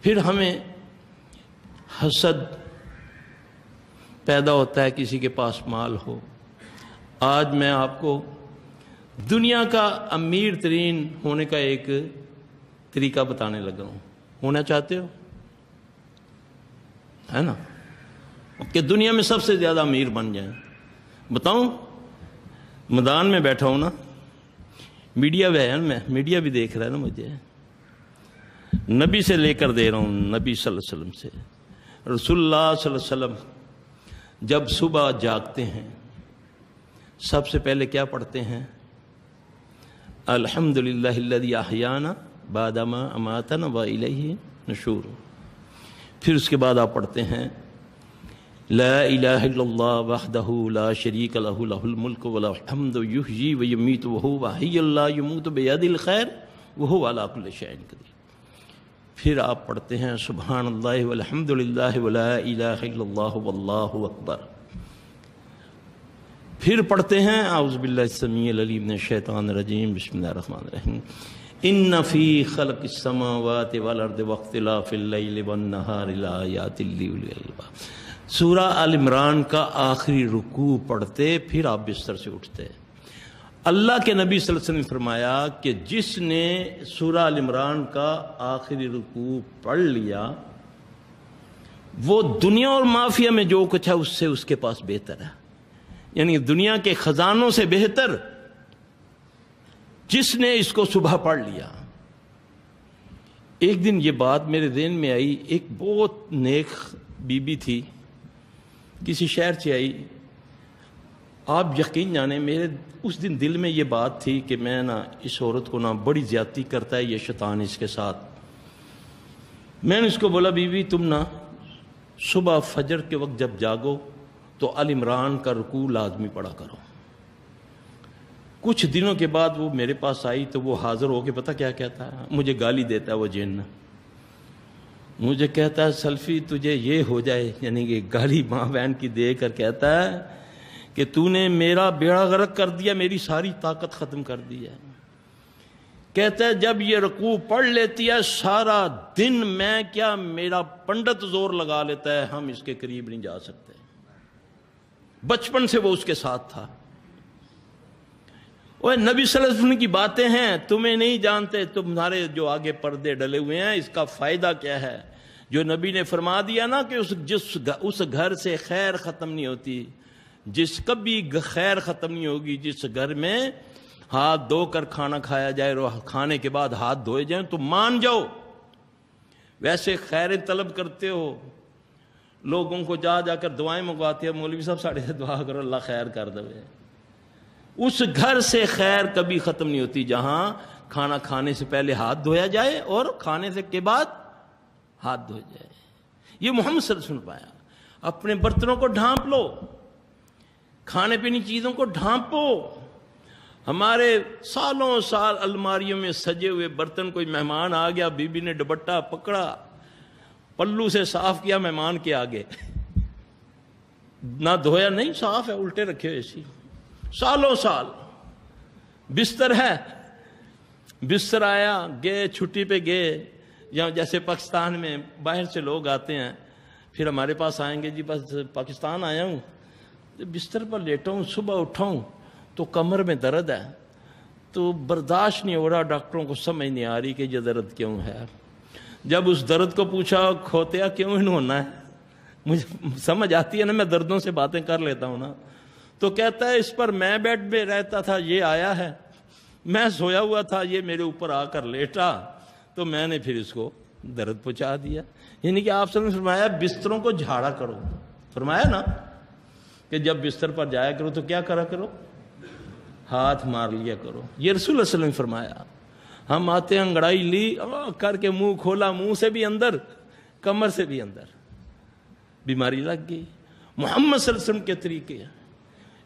پھر ہمیں حسد پیدا ہوتا ہے کسی کے پاس مال ہو. آج میں آپ کو دنیا کا امیر ترین ہونے کا ایک طریقہ بتانے لگا ہوں. ہونا چاہتے ہو؟ ہے نا کہ دنیا میں سب سے زیادہ امیر بن جائیں. بتاؤں؟ میدان میں بیٹھا ہوں نا, میڈیا بھی ہے, میں میڈیا بھی دیکھ رہا ہے نا مجھے. نبی سے لے کر دے رہا ہوں, نبی صلی اللہ علیہ وسلم سے. رسول اللہ صلی اللہ علیہ وسلم جب صبح جاگتے ہیں سب سے پہلے کیا پڑھتے ہیں؟ الحمدللہ الذی احیانا بعد ما اماتنا والیہ نشور. پھر اس کے بعد آپ پڑھتے ہیں لا الہ الا اللہ وحدہ لا شریک لہ لہ الملک ولہ الحمد یحیی ویمیت وہو حی لا یموت بیدہ الخیر وہو علی کل شیء قدیر. پھر آپ پڑھتے ہیں سبحان اللہ والحمد للہ ولا الہ الا اللہ واللہ اکبر. پھر پڑھتے ہیں اعوذ باللہ السمیع العلیم من الشیطان الرجیم بسم اللہ الرحمن الرحیم ان فی خلق السماوات والارض واختلاف اللیل والنہار لآیات لأولی الالباب. سورہ آل عمران کا آخری رکوع پڑھتے پھر آپ بستر سے اٹھتے. اللہ کے نبی صلی اللہ علیہ وسلم نے فرمایا کہ جس نے سورہ آل عمران کا آخری رکوع پڑھ لیا وہ دنیا اور مافیا میں جو کچھ ہے اس سے اس کے پاس بہتر ہے. یعنی دنیا کے خزانوں سے بہتر جس نے اس کو صبح پڑھ لیا. ایک دن یہ بات میرے ذہن میں آئی. ایک بہت نیک بی بی تھی, کسی شہر سے آئی. آپ یقین جانے میرے اس دن دل میں یہ بات تھی کہ میں نا اس عورت کو نا بڑی زیادتی کرتا ہے یہ شیطان اس کے ساتھ. میں نے اس کو بولا بی بی تم نا صبح فجر کے وقت جب جاگو تو آل عمران کا رکوع لازمی پڑھا کرو. کچھ دنوں کے بعد وہ میرے پاس آئی تو وہ حاضر ہو کے پتہ کیا کہتا ہے؟ مجھے گالی دیتا ہے وہ جن. مجھے کہتا ہے سلفی تجھے یہ ہو جائے, یعنی کہ گالی ماں بہن کی دے کر کہتا ہے کہ تو نے میرا بیڑا غرق کر دیا, میری ساری طاقت ختم کر دی ہے. کہتا ہے جب یہ رکوع پڑھ لیتی ہے سارا دن میں کیا میرا پنڈت زور لگا لیتا ہے ہم اس کے قریب نہیں جا سکتے. بچپن سے وہ اس کے ساتھ تھا. وہ نبی صلی اللہ علیہ وسلم کی باتیں ہیں, تمہیں نہیں جانتے, تمہارے جو آگے پردے ڈلے ہوئے ہیں اس کا فائدہ کیا ہے؟ جو نبی نے فرما دیا نا کہ اس گھر سے خیر ختم نہیں ہوتی, جس کبھی خیر ختم نہیں ہوگی جس گھر میں ہاتھ دھو کر کھانا کھایا جائے اور کھانے کے بعد ہاتھ دھوئے جائیں تو مان جاؤ. ویسے خیریں طلب کرتے ہو, لوگوں کو جا جا کر دعائیں منگواتے ہیں, مولوی صاحب ساڑھے سے دعا کرو اللہ خیر کر دے. اس گھر سے خیر کبھی ختم نہیں ہوتی جہاں کھانا کھانے سے پہلے ہاتھ دھویا جائے اور کھانے سے کے بعد ہاتھ دھویا جائے. یہ محمد صلی اللہ علیہ وسلم پایا. اپنے برتنوں کو ڈھانپ لو, کھانے پینے چیزوں کو ڈھانپو. ہمارے سالوں سال الماریوں میں سجے ہوئے برتن, کوئی مہمان آ گیا بی بی نے دوپٹہ پکڑا پلو سے صاف کیا مہمان کے آگے, نہ دھویا نہیں, صاف ہے الٹے رکھے ہوئے سی. سالوں سال بستر ہے, بستر آیا گئے چھٹی پہ گئے, یا جیسے پاکستان میں باہر سے لوگ آتے ہیں پھر ہمارے پاس آئیں گے جی بس پاکستان آیا ہوں, بستر پر لیٹا ہوں, صبح اٹھا ہوں تو کمر میں درد ہے, تو برداشت نہیں ہو رہا, ڈاکٹروں کو سمجھ نہیں آ رہی کہ یہ درد کیوں ہے. جب اس درد کو پوچھا کھوتیا کیوں ہونا ہے, مجھے سمجھ آتی ہے نا, میں دردوں سے باتیں کر لیتا ہوں نا, تو کہتا ہے اس پر میں بیڈ میں رہتا تھا, یہ آیا ہے, میں سویا ہوا تھا, یہ میرے اوپر آ کر لیٹا تو میں نے پھر اس کو درد پہنچا دیا. یعنی کہ آپ نے فرمایا بستروں کو جھاڑا کرو. فرمایا نا کہ جب بستر پر جایا کرو تو کیا کرا کرو, ہاتھ مار لیا کرو. یہ رسول اللہ صلی اللہ علیہ وسلم نے فرمایا. ہم آتے ہیں انگڑائی لی کر کے منہ کھولا, منہ سے بھی اندر کمر سے بھی اندر, بیماری لگ گئی. محمد صلی اللہ علیہ وسلم کے طریقے ہیں,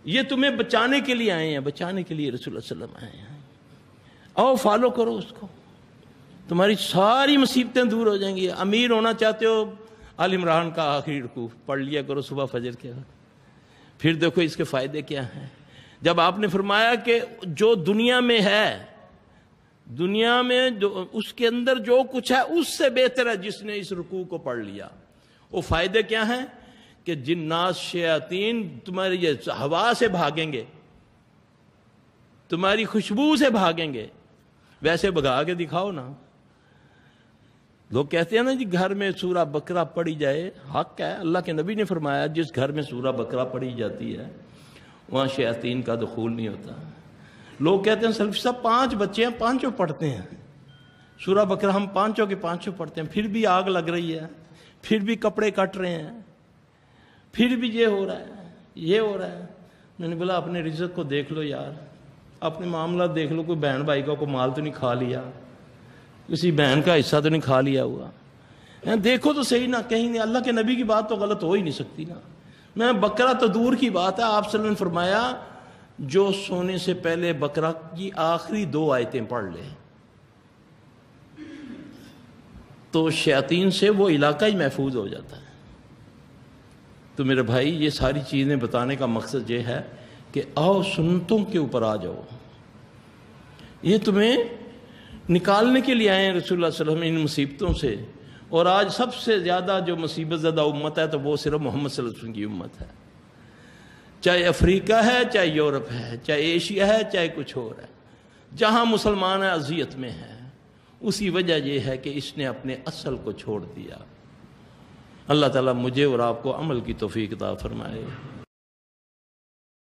یہ تمہیں بچانے کے لیے آئے ہیں, بچانے کے لیے رسول اللہ صلی اللہ علیہ وسلم آئے ہیں. آؤ فالو کرو اس کو, تمہاری ساری مصیبتیں دور ہو جائیں گی. امیر ہونا چاہتے ہو آل عمران کا آخری رکوع پڑھ لیا کرو صبح فجر کے وقت. پھر دیکھو اس کے فائدے کیا ہیں. جب آپ نے فرمایا کہ جو دنیا میں ہے دنیا میں جو اس کے اندر جو کچھ ہے اس سے بہتر ہے جس نے اس رکوع کو پڑھ لیا. وہ فائدے کیا ہیں کہ جنات شیاطین تمہاری یہ ہوا سے بھاگیں گے، تمہاری خوشبو سے بھاگیں گے. ویسے بھگا کے دکھاؤ نا. لوگ کہتے ہیں نا جی گھر میں سورہ بقرہ پڑھی جائے، حق ہے. اللہ کے نبی نے فرمایا جس گھر میں سورہ بقرہ پڑھی جاتی ہے وہاں شیاطین کا دخول نہیں ہوتا. لوگ کہتے ہیں سلفی صاحب 5 بچے ہیں، 5 پڑھتے ہیں سورہ بقرہ، ہم 5 کے 5 پڑھتے ہیں، پھر بھی آگ لگ رہی ہے، پھر بھی کپڑے کٹ رہے ہیں، پھر بھی یہ ہو رہا ہے، یہ ہو رہا ہے. میں نے بولا اپنے رزق کو دیکھ لو یار، اپنے معاملات دیکھ لو. کوئی بہن بھائی کا کوئی مال تو نہیں کھا لیا، کسی بہن کا حصہ تو نہیں کھا لیا ہوا. دیکھو تو صحیح نا، کہیں نہیں. اللہ کے نبی کی بات تو غلط ہو ہی نہیں سکتی نا. میں بقرہ تو دور کی بات ہے، آپ صلی اللہ علیہ وسلم نے فرمایا جو سونے سے پہلے بقرہ کی آخری 2 آیتیں پڑھ لے تو شیاطین سے وہ علاقہ ہی محفوظ ہو جاتا ہے. تو میرے بھائی یہ ساری چیزیں بتانے کا مقصد یہ ہے کہ آؤ سنتوں کے اوپر آ جاؤ. یہ تمہیں نکالنے کے لیے آئے ہیں رسول اللہ صلی اللہ علیہ وسلم ان مصیبتوں سے. اور آج سب سے زیادہ جو مصیبت زدہ امت ہے تو وہ صرف محمد صلی اللہ علیہ وسلم کی امت ہے. چاہے افریقہ ہے، چاہے یورپ ہے، چاہے ایشیا ہے، چاہے کچھ اور ہے، جہاں مسلمان اذیت میں ہے اسی وجہ یہ ہے کہ اس نے اپنے اصل کو چھوڑ دیا. اللہ تعالیٰ مجھے اور آپ کو عمل کی توفیق عطا فرمائے.